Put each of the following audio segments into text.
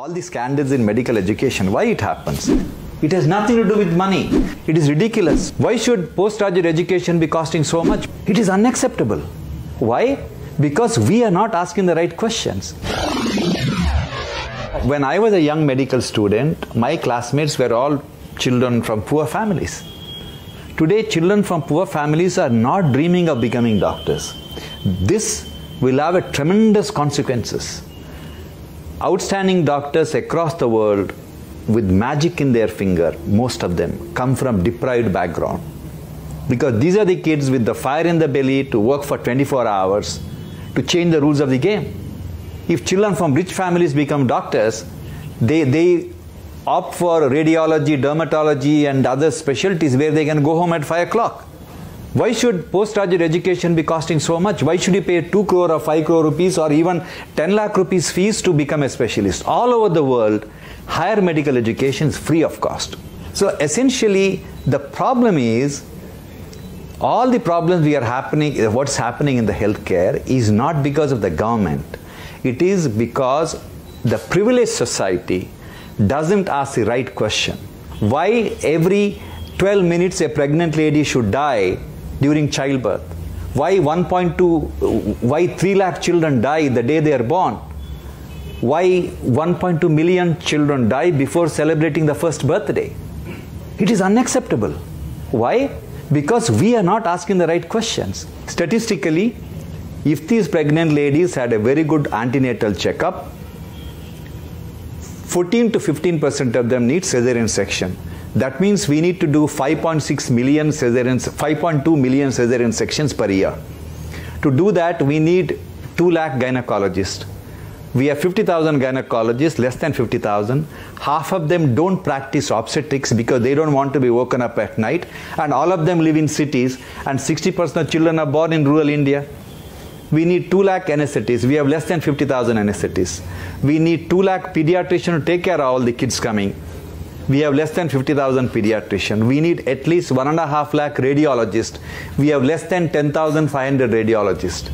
All the scandals in medical education, why it happens? It has nothing to do with money. It is ridiculous. Why should postgraduate education be costing so much? It is unacceptable. Why? Because we are not asking the right questions. When I was a young medical student, my classmates were all children from poor families. Today, children from poor families are not dreaming of becoming doctors. This will have a tremendous consequences. Outstanding doctors across the world with magic in their finger, most of them come from deprived background. Because these are the kids with the fire in the belly to work for 24 hours to change the rules of the game. If children from rich families become doctors, they opt for radiology, dermatology and other specialties where they can go home at 5 o'clock. Why should postgraduate education be costing so much? Why should you pay 2 crore or 5 crore rupees or even 10 lakh rupees fees to become a specialist? All over the world, higher medical education is free of cost. So essentially, the problem is, all the problems what's happening in the healthcare is not because of the government. It is because the privileged society doesn't ask the right question. Why every 12 minutes a pregnant lady should die during childbirth? Why 3 lakh children die the day they are born? Why 1.2 million children die before celebrating the first birthday? It is unacceptable. Why? Because we are not asking the right questions. Statistically, if these pregnant ladies had a very good antenatal checkup, 14 to 15% of them need cesarean section. That means we need to do 5.2 million cesarean sections per year. To do that, we need 2 lakh gynecologists. We have 50,000 gynecologists, less than 50,000. Half of them don't practice obstetrics because they don't want to be woken up at night. And all of them live in cities. And 60% of children are born in rural India. We need 2 lakh anesthetists. We have less than 50,000 anesthetists. We need 2 lakh pediatricians to take care of all the kids coming. We have less than 50,000 pediatricians. We need at least 1.5 lakh radiologists. We have less than 10,500 radiologists.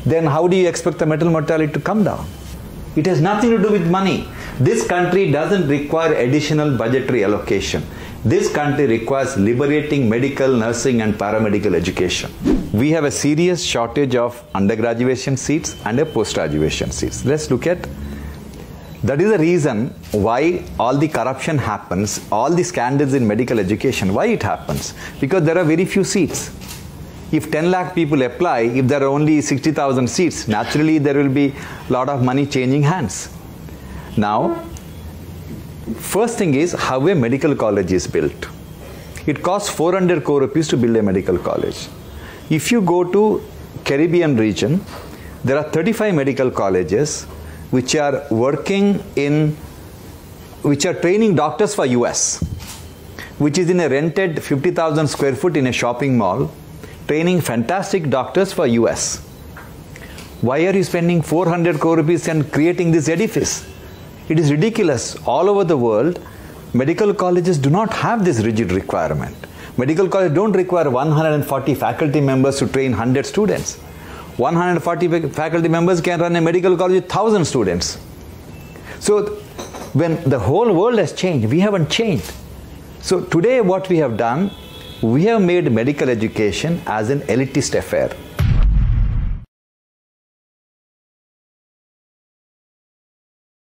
Then how do you expect the maternal mortality to come down? It has nothing to do with money. This country doesn't require additional budgetary allocation. This country requires liberating medical, nursing and paramedical education. We have a serious shortage of undergraduation seats and a post-graduation seats. Let's look at that. Is the reason why all the corruption happens, all the scandals in medical education, why it happens? Because there are very few seats. If 10 lakh people apply, if there are only 60,000 seats, naturally there will be a lot of money changing hands. Now, first thing is how a medical college is built. It costs 400 crore rupees to build a medical college. If you go to Caribbean region, there are 35 medical colleges which are training doctors for US, which is in a rented 50,000 square foot in a shopping mall, training fantastic doctors for US. Why are you spending 400 crore rupees and creating this edifice? It is ridiculous. All over the world, medical colleges do not have this rigid requirement. Medical colleges don't require 140 faculty members to train 100 students. 140 faculty members can run a medical college with 1,000 students. So when the whole world has changed, we haven't changed. So today what we have done, we have made medical education as an elitist affair.